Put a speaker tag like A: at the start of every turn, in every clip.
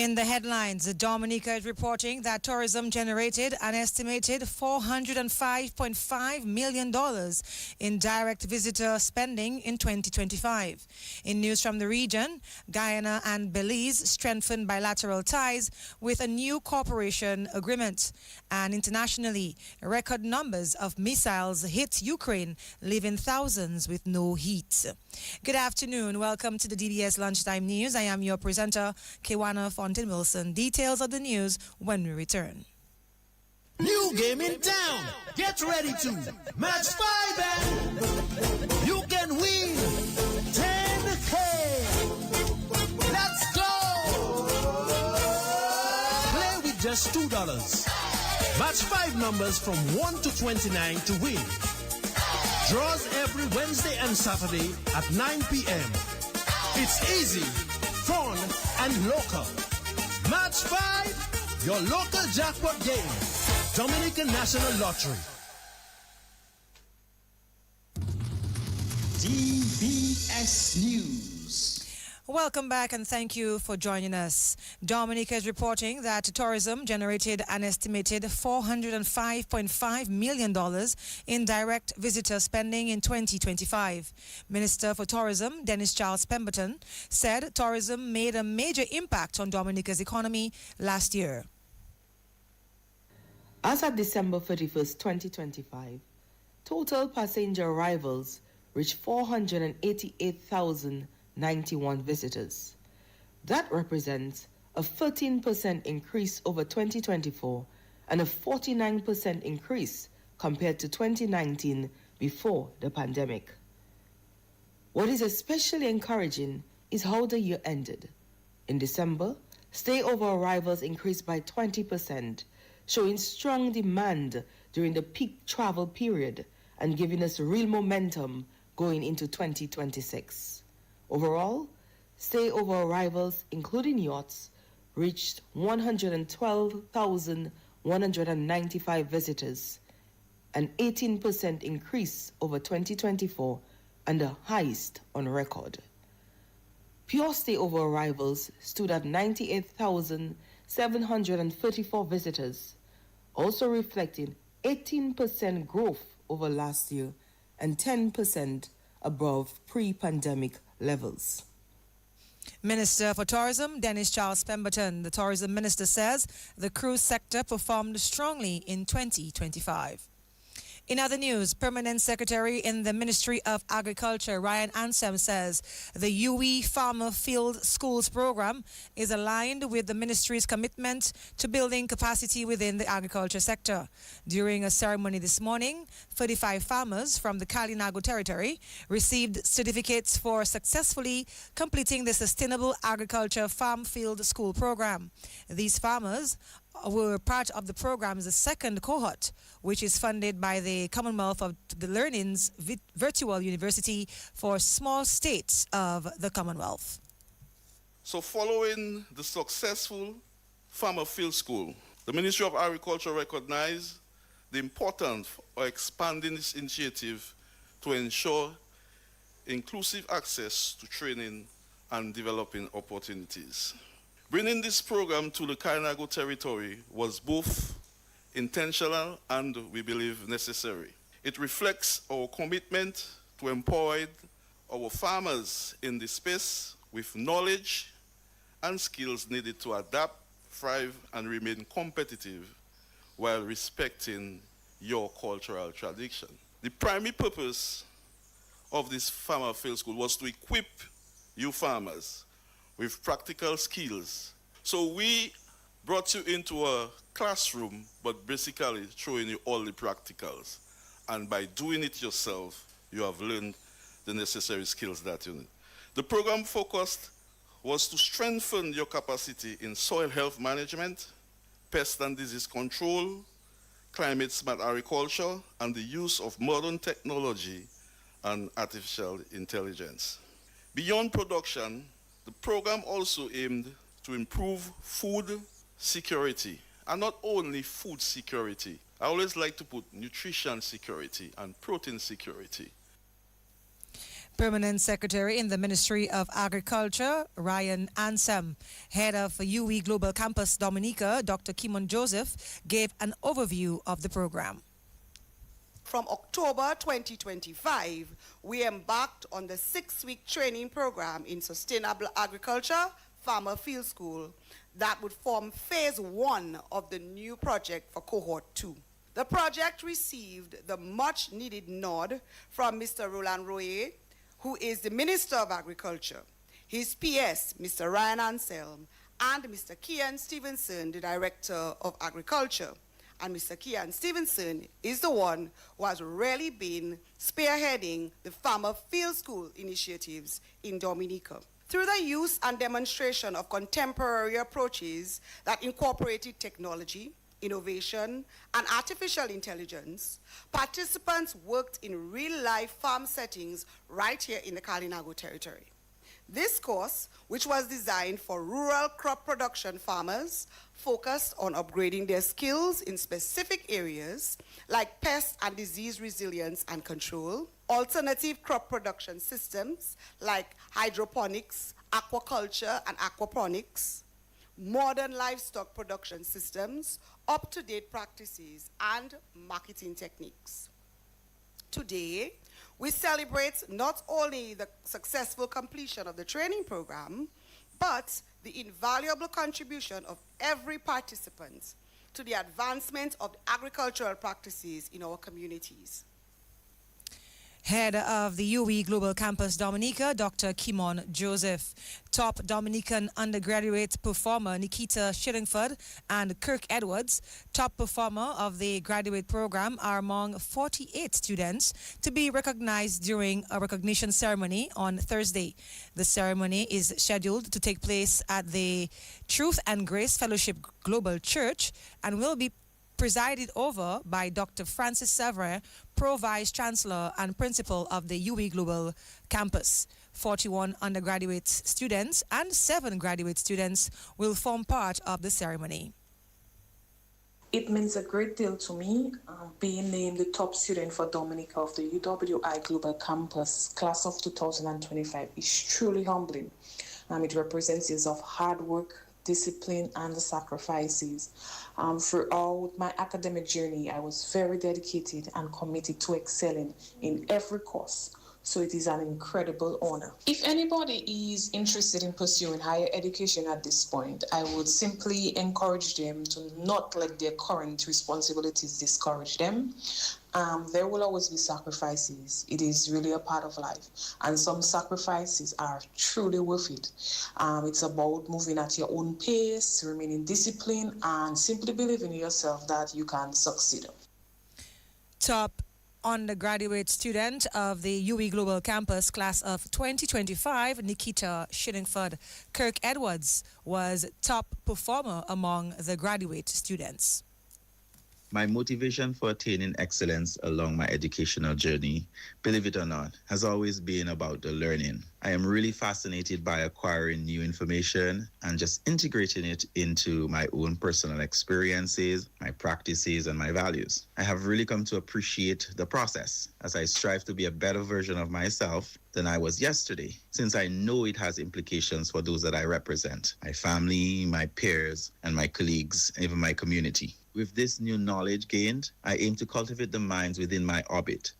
A: In the headlines, Dominica is reporting that tourism generated an estimated $405.5 million in direct visitor spending in 2025. In news from the region, Guyana and Belize strengthened bilateral ties with a new cooperation agreement. And internationally, record numbers of missiles hit Ukraine, leaving thousands with no heat. Good afternoon. Welcome to the DBS Lunchtime News. I am your presenter, Kewana Fontaine Wilson. Details of the news when we return.
B: New game in town. Get ready to match 5 and you can win 10K. Let's go. Play with just $2. Match 5 numbers from 1 to 29 to win. Draws every Wednesday and Saturday at 9 p.m. It's easy, fun, and local. Match 5, your local jackpot game. Dominican National Lottery.
C: DBS News.
A: Welcome back and thank you for joining us. Dominica is reporting that tourism generated an estimated $405.5 million in direct visitor spending in 2025. Minister for Tourism, Dennis Charles Pemberton, said tourism made a major impact on Dominica's economy last year.
D: As of December 31st, 2025, total passenger arrivals reached 488,091 visitors. That represents a 13% increase over 2024 and a 49% increase compared to 2019 before the pandemic. What is especially encouraging is how the year ended. In December, stayover arrivals increased by 20%, showing strong demand during the peak travel period and giving us real momentum going into 2026. Overall, stayover arrivals, including yachts, reached 112,195 visitors, an 18% increase over 2024 and the highest on record. Pure stayover arrivals stood at 98,734 visitors, also reflecting 18% growth over last year and 10% above pre-pandemic levels.
A: Minister for Tourism, Dennis Charles Pemberton. The tourism minister says the cruise sector performed strongly in 2025. In other news, Permanent Secretary in the Ministry of Agriculture, Ryan Ansem, says the UE Farmer Field Schools program is aligned with the ministry's commitment to building capacity within the agriculture sector. During a ceremony this morning, 35 farmers from the Kalinago territory received certificates for successfully completing the Sustainable Agriculture Farm Field School program. These farmers were part of the program's second cohort, which is funded by the Commonwealth of the Learning's Virtual University for Small States of the Commonwealth.
E: So following the successful Farmer Field School, the Ministry of Agriculture recognized the importance of expanding this initiative to ensure inclusive access to training and developing opportunities. Bringing this program to the Kalinago territory was both intentional and, we believe, necessary. It reflects our commitment to empower our farmers in this space with knowledge and skills needed to adapt, thrive, and remain competitive while respecting your cultural tradition. The primary purpose of this Farmer Field School was to equip you farmers with practical skills. So we brought you into a classroom, but basically showing you all the practicals. And by doing it yourself, you have learned the necessary skills that you need. The program focused was to strengthen your capacity in soil health management, pest and disease control, climate smart agriculture, and the use of modern technology and artificial intelligence. Beyond production, the program also aimed to improve food security, and not only food security. I always like to put nutrition security and protein security.
A: Permanent Secretary in the Ministry of Agriculture, Ryan Ansem, head of UE Global Campus Dominica, Dr. Kimon Joseph, gave an overview of the program.
F: From October 2025, we embarked on the 6-week training program in sustainable agriculture, Farmer Field School, that would form phase 1 of the new project for cohort 2. The project received the much needed nod from Mr. Roland Royer, who is the Minister of Agriculture, his PS, Mr. Ryan Anselm, and Mr. Kian Stevenson, the Director of Agriculture. And Mr. Kian Stevenson is the one who has really been spearheading the Farmer Field School initiatives in Dominica. Through the use and demonstration of contemporary approaches that incorporated technology, innovation, and artificial intelligence, participants worked in real-life farm settings right here in the Kalinago territory. This course, which was designed for rural crop production farmers, focused on upgrading their skills in specific areas like pest and disease resilience and control, alternative crop production systems like hydroponics, aquaculture and aquaponics, modern livestock production systems, up-to-date practices, and marketing techniques. Today, we celebrate not only the successful completion of the training program, but the invaluable contribution of every participant to the advancement of agricultural practices in our communities.
A: Head of the UE Global Campus Dominica, Dr. Kimon Joseph. Top Dominican undergraduate performer Nikita Shillingford and Kirk Edwards, top performer of the graduate program, are among 48 students to be recognized during a recognition ceremony on Thursday. The ceremony is scheduled to take place at the Truth and Grace Fellowship Global Church and will be presided over by Dr. Francis Severin, Pro Vice Chancellor and Principal of the UE Global Campus. 41 undergraduate students and 7 graduate students will form part of the ceremony.
G: It means a great deal to me, being named the top student for Dominica of the UWI Global Campus class of 2025 is truly humbling. It represents years of hard work, discipline, and the sacrifices. Throughout my academic journey, I was very dedicated and committed to excelling in every course. So it is an incredible honor. If anybody is interested in pursuing higher education at this point, I would simply encourage them to not let their current responsibilities discourage them. There will always be sacrifices. It is really a part of life. And some sacrifices are truly worth it. It's about moving at your own pace, remaining disciplined, and simply believing in yourself that you can succeed.
A: Top undergraduate student of the UE Global Campus class of 2025, Nikita Shillingford. Kirk Edwards was top performer among the graduate students.
H: My motivation for attaining excellence along my educational journey, believe it or not, has always been about the learning. I am really fascinated by acquiring new information and just integrating it into my own personal experiences, my practices, and my values. I have really come to appreciate the process as I strive to be a better version of myself than I was yesterday, since I know it has implications for those that I represent, my family, my peers, and my colleagues, and even my community. With this new knowledge gained, I aim to cultivate the minds within my orbit,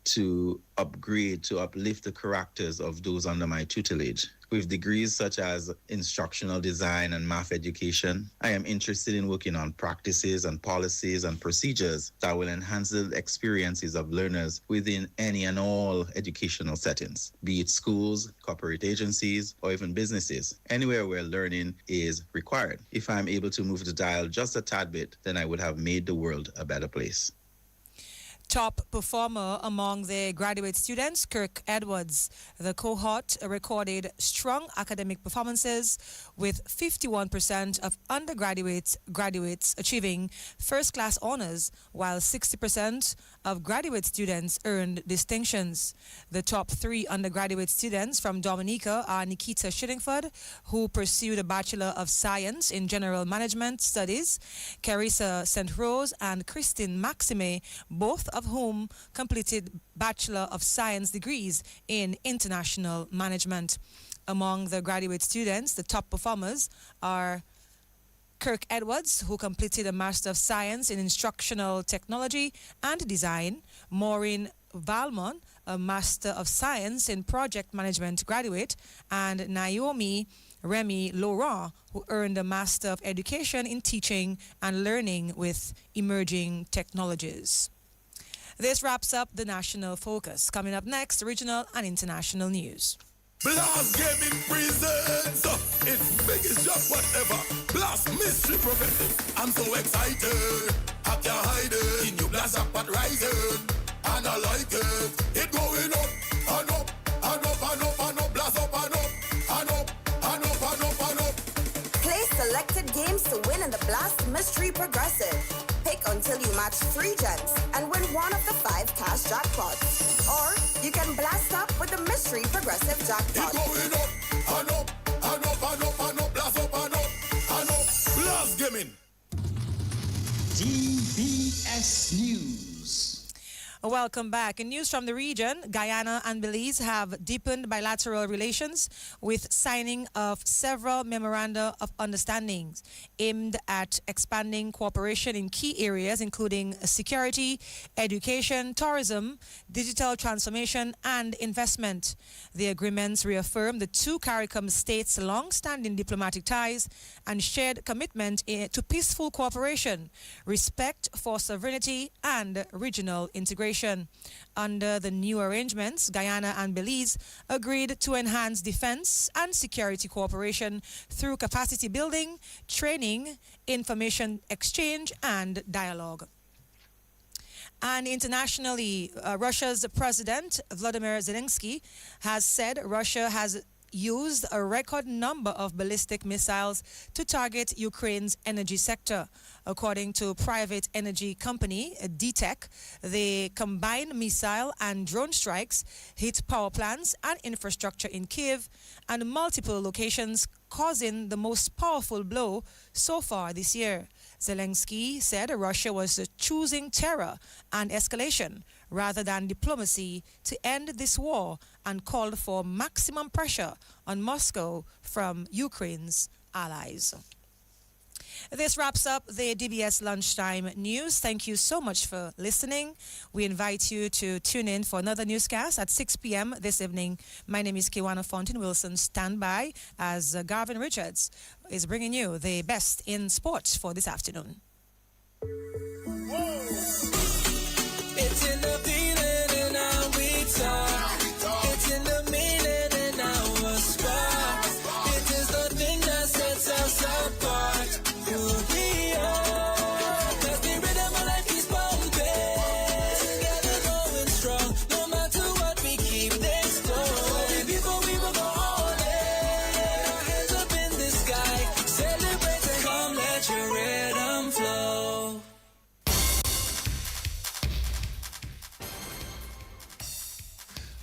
H: to upgrade, to uplift the characters of those under my tutelage. With degrees such as instructional design and math education, I am interested in working on practices and policies and procedures that will enhance the experiences of learners within any and all educational settings, be it schools, corporate agencies, or even businesses, anywhere where learning is required. If I'm able to move the dial just a tad bit, then I would have made the world a better place.
A: Top performer among the graduate students, Kirk Edwards. The cohort recorded strong academic performances with 51% of graduates achieving first-class honors, while 60% of graduate students earned distinctions. The top 3 undergraduate students from Dominica are Nikita Shillingford, who pursued a Bachelor of Science in General Management Studies, Carissa St. Rose and Christine Maxime, both of whom completed Bachelor of Science degrees in International Management. Among the graduate students, the top performers are Kirk Edwards, who completed a Master of Science in Instructional Technology and Design, Maureen Valmon, a Master of Science in Project Management graduate, and Naomi Remy Laurent, who earned a Master of Education in Teaching and Learning with Emerging Technologies. This wraps up the national focus. Coming up next, regional and international news.
I: Blast Gaming presents its biggest job whatever. Blast Mystery Progressive. I'm so excited. I can't hide it. The new Blast Jackpot rising. And I like it. It going up and up and up and up and up. Blast up and up and up and up and up and up.
J: Play selected games to win in the Blast Mystery Progressive. Pick until you match 3 gems and win one of the 5 cash jackpots. Or you can blast up with the Mystery Progressive Jackpot.
I: It going up and up and up and up and up. Blast up and up and up. Blast Gaming.
C: DBS News.
A: Welcome back. In news from the region, Guyana and Belize have deepened bilateral relations with signing of several memoranda of understandings aimed at expanding cooperation in key areas including security, education, tourism, digital transformation, and investment. The agreements reaffirm the two CARICOM states' long-standing diplomatic ties and shared commitment to peaceful cooperation, respect for sovereignty, and regional integration. Under the new arrangements, Guyana and Belize agreed to enhance defense and security cooperation through capacity building, training, information exchange, and dialogue. And internationally, Russia's President Vladimir Zelensky has said Russia has used a record number of ballistic missiles to target Ukraine's energy sector. According to private energy company DTEC, the combined missile and drone strikes hit power plants and infrastructure in Kiev and multiple locations, causing the most powerful blow so far this year. Zelensky said Russia was choosing terror and escalation rather than diplomacy to end this war and called for maximum pressure on Moscow from Ukraine's allies. This wraps up the DBS Lunchtime News. Thank you so much for listening. We invite you to tune in for another newscast at 6 p.m. this evening. My name is Kiwana Fontaine Wilson. Stand by as Garvin Richards is bringing you the best in sports for this afternoon.
K: It's in the feeling and how we talk. It's in the meaning and our spark. It is the thing that sets us apart. Who we are. 'Cause the rhythm of life is pumping. Together going strong. No matter what, we keep things going. Before we will go all in. Our hands up in the sky. Celebrate and come let your rhythm flow.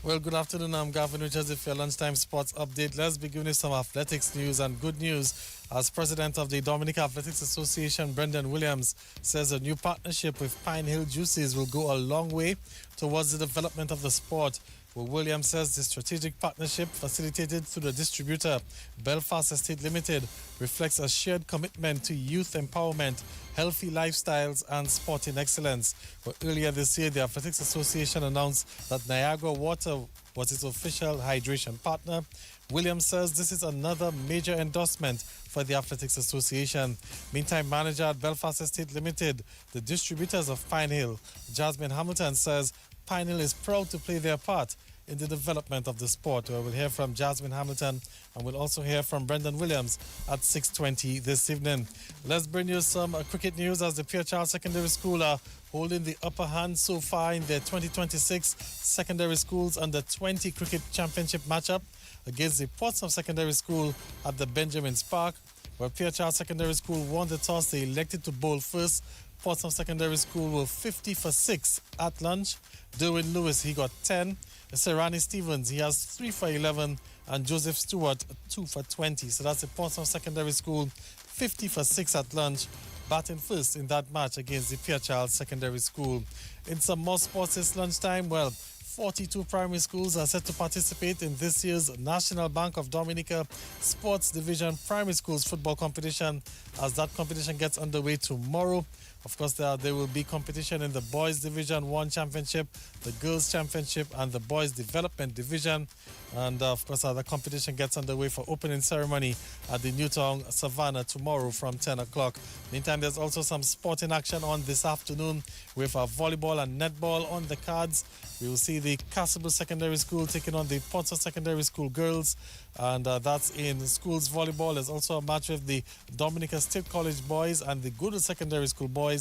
L: Well, good afternoon. I'm Gavin Richards with your lunchtime sports update. Let's begin with some athletics news and good news. As president of the Dominica Athletics Association, Brendan Williams says a new partnership with Pine Hill Juices will go a long way towards the development of the sport. Well, Williams says the strategic partnership facilitated through the distributor Belfast Estate Limited reflects a shared commitment to youth empowerment, healthy lifestyles and sporting excellence. Well, earlier this year, the Athletics Association announced that Niagara Water was its official hydration partner. Williams says this is another major endorsement for the Athletics Association. Meantime, manager at Belfast Estate Limited, the distributors of Pine Hill, Jasmine Hamilton, says Pine Hill is proud to play their part in the development of the sport. We'll hear from Jasmine Hamilton and we'll also hear from Brendan Williams at 6:20 this evening. Let's bring you some cricket news as the Pierre Charles Secondary School are holding the upper hand so far in their 2026 Secondary Schools Under 20 Cricket Championship matchup against the Portsmouth Secondary School at the Benjamin's Park. Where Pierre Charles Secondary School won the toss, they elected to bowl first. Portsmouth Secondary School were 50 for 6 at lunch. Derwin Lewis, he got 10. Serrani Stevens, he has 3 for 11. And Joseph Stewart, 2 for 20. So that's the Portsmouth Secondary School, 50 for 6 at lunch. batting first in that match against the Fairchild Secondary School. In some more sports this lunchtime, 42 primary schools are set to participate in this year's National Bank of Dominica Sports Division Primary Schools Football Competition as that competition gets underway tomorrow. Of course, there will be competition in the Boys Division 1 Championship, the Girls Championship, and the Boys Development Division. And, of course, the competition gets underway for opening ceremony at the Newtown Savannah tomorrow from 10 o'clock. Meantime, there's also some sporting action on this afternoon with volleyball and netball on the cards. We will see the Castlebrooke Secondary School taking on the Portsmouth Secondary School girls, and that's in schools volleyball. There's also a match with the Dominica State College boys and the Goodwood Secondary School boys.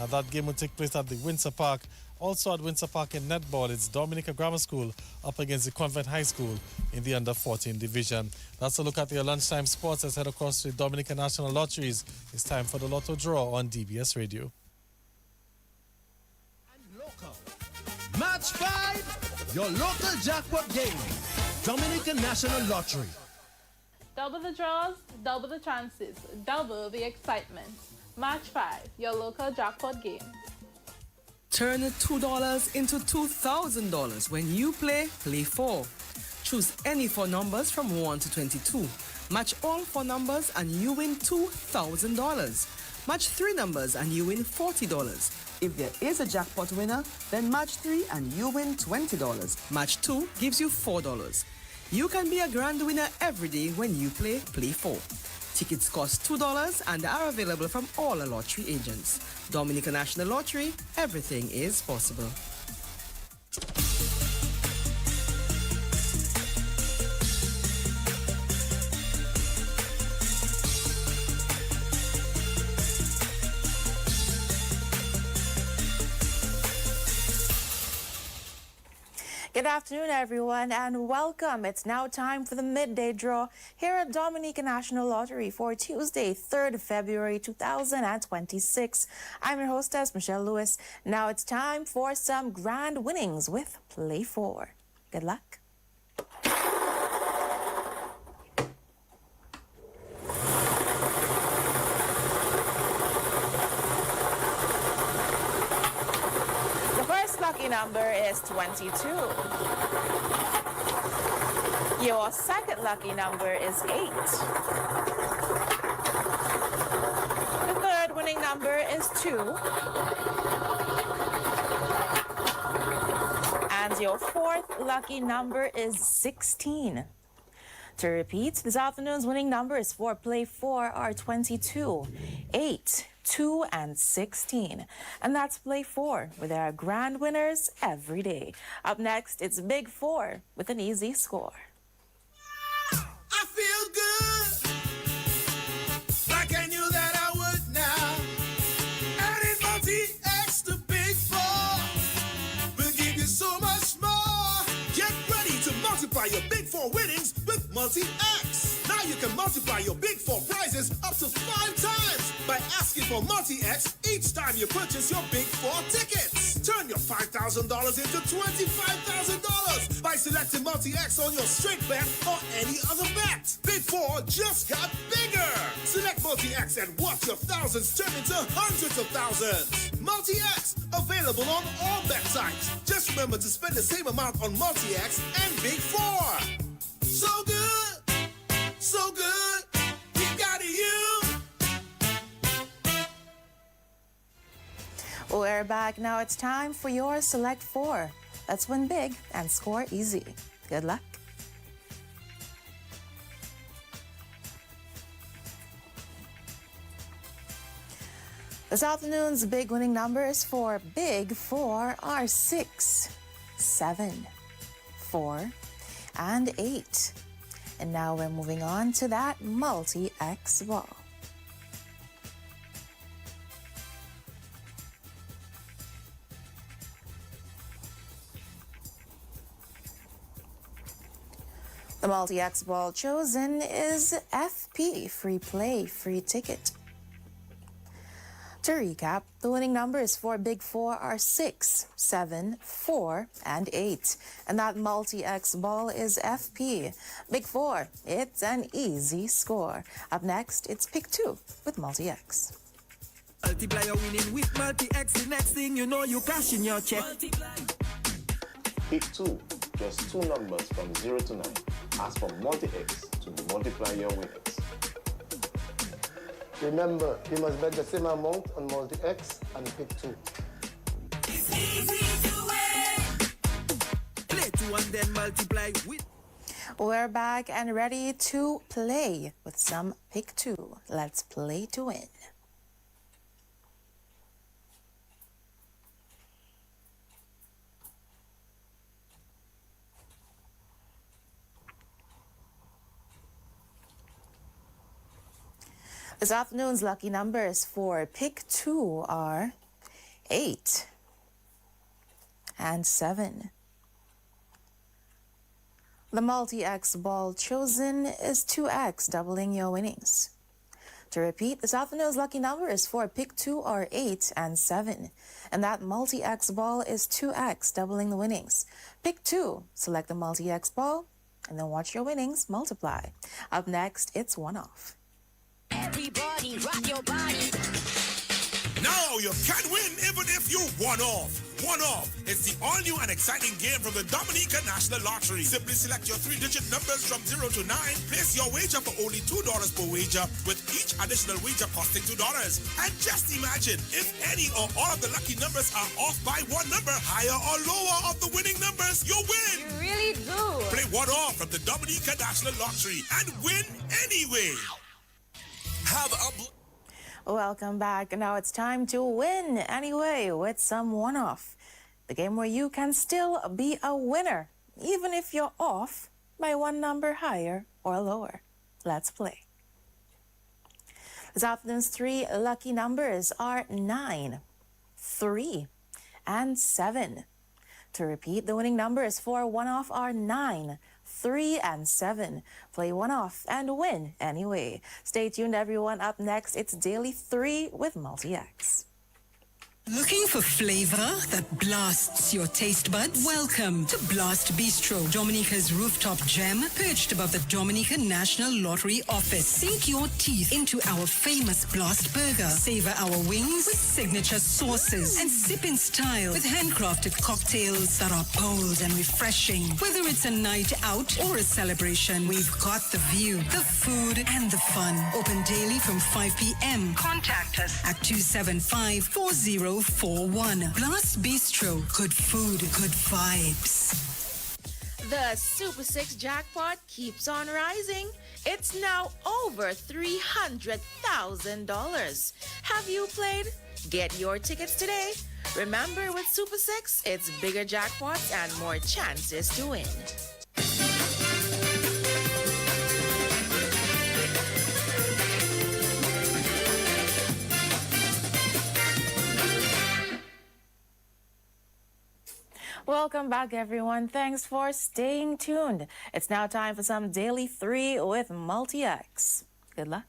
L: That game will take place at the Windsor Park. Also at Windsor Park in netball, it's Dominica Grammar School up against the Convent High School in the under-14 division. That's a look at your lunchtime sports. Let's head across to the Dominica National Lotteries. It's time for the Lotto Draw on DBS Radio.
B: Match 5, your local jackpot game. Dominican National Lottery.
M: Double the draws, double the chances, double the excitement. Match 5, your local jackpot game.
D: Turn $2 into $2,000 when you play 4. Choose any 4 numbers from 1 to 22. Match all 4 numbers and you win $2,000. Match 3 numbers and you win $40. If there is a jackpot winner, then match 3 and you win $20. Match 2 gives you $4. You can be a grand winner every day when you play 4. Tickets cost $2 and are available from all the lottery agents. Dominica National Lottery, everything is possible.
N: Good afternoon, everyone, and welcome. It's now time for the midday draw here at Dominica National Lottery for Tuesday, 3rd February 2026. I'm your hostess, Michelle Lewis. Now it's time for some grand winnings with Play 4. Good luck. Lucky number is 22. Your second lucky number is 8. The third winning number is 2. And your fourth lucky number is 16. To repeat, this afternoon's winning numbers for Play 4 are 22, 8, 2, and 16. And that's Play 4, where there are grand winners every day. Up next, it's Big 4 with an easy score.
I: I feel good, like I knew that I would now. Adding multi-X to Big 4 will give you so much more. Get ready to multiply your Big 4 winnings with multi-X. Now you can multiply your Big 4 prizes up to 5 times by asking for multi-X each time you purchase your Big 4 tickets. Turn your $5,000 into $25,000 by selecting multi-X on your straight bet or any other bet. Big 4 just got bigger. Select multi-X and watch your thousands turn into hundreds of thousands. Multi-X, available on all bet sites. Just remember to spend the same amount on multi-X and Big 4. So good, so good, we got you.
N: We're back. Now it's time for your Select 4. Let's win big and score easy. Good luck. This afternoon's big winning numbers for Big 4 are 6, 7, 4, and 8. And now we're moving on to that multi-X ball. The multi-X ball chosen is FP, free play, free ticket. To recap, the winning numbers for Big 4 are 6, 7, 4, and 8. And that multi-X ball is FP. Big 4, it's an easy score. Up next, it's Pick 2 with multi-X.
K: Multiply your winning with multi-X. The next thing you know, you cash in your check.
O: Pick 2, just 2 numbers from 0 to 9. Ask for multi-X to multiply your winnings.
P: Remember, you must bet the same amount on multi-X and pick 2.
K: It's easy to win. Play 2 and then multiply with.
N: We're back and ready to play with some Pick 2. Let's play to win. This afternoon's lucky numbers for Pick 2 are 8 and 7. The multi-X ball chosen is 2X, doubling your winnings. To repeat, this afternoon's lucky number is for Pick 2 are 8 and 7. And that multi-X ball is 2X, doubling the winnings. Pick 2, select the multi-X ball, and then watch your winnings multiply. Up next, it's one-off.
Q: Everybody rock your body.
I: Now you can win even if you one off. One off. It's the all-new and exciting game from the Dominica National Lottery. Simply select your 3-digit numbers from 0 to 9. Place your wager for only $2 per wager, with each additional wager costing $2. And just imagine, if any or all of the lucky numbers are off by one number, higher or lower of the winning numbers, you win.
Q: You really do.
I: Play one off from the Dominica National Lottery and win anyway. Have a
N: Welcome back. Now it's time to win anyway with some one-off. The game where you can still be a winner, even if you're off by one number higher or lower. Let's play. This afternoon's 3 lucky numbers are 9, 3, and 7. To repeat, the winning numbers for one-off are 9, 3, and 7. Play one-off and win anyway. Stay tuned, everyone. Up next, it's Daily 3 with Multi-X.
R: Looking for flavor that blasts your taste buds? Welcome to Blast Bistro, Dominica's rooftop gem, perched above the Dominica National Lottery office. Sink your teeth into our famous Blast Burger. Savor our wings with signature sauces and sip in style with handcrafted cocktails that are bold and refreshing. Whether it's a night out or a celebration, we've got the view, the food, and the fun. Open daily from 5 p.m. Contact us at 275-4041. Blast Bistro. Good food, good vibes.
S: The Super 6 jackpot keeps on rising. It's now over $300,000. Have you played? Get your tickets today. Remember, with Super 6, it's bigger jackpots and more chances to win.
N: Welcome back, everyone. Thanks for staying tuned. It's now time for some Daily 3 with Multi-X. Good luck.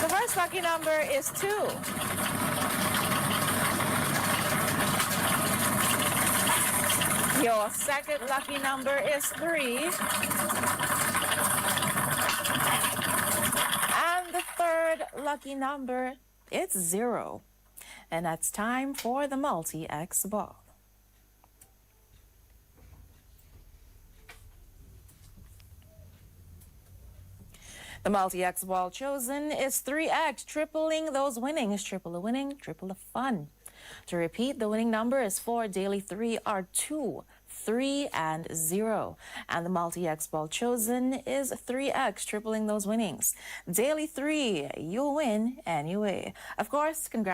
N: The first lucky number is 2. Your second lucky number is 3. And the third lucky number is 0. And that's time for the Multi-X ball. The Multi-X ball chosen is 3X, tripling those winnings. Triple the winning, triple the fun. To repeat, the winning numbers for Daily 3 are 2, 3, and 0. And the Multi-X ball chosen is 3X, tripling those winnings. Daily 3, you'll win anyway. Of course, congrats.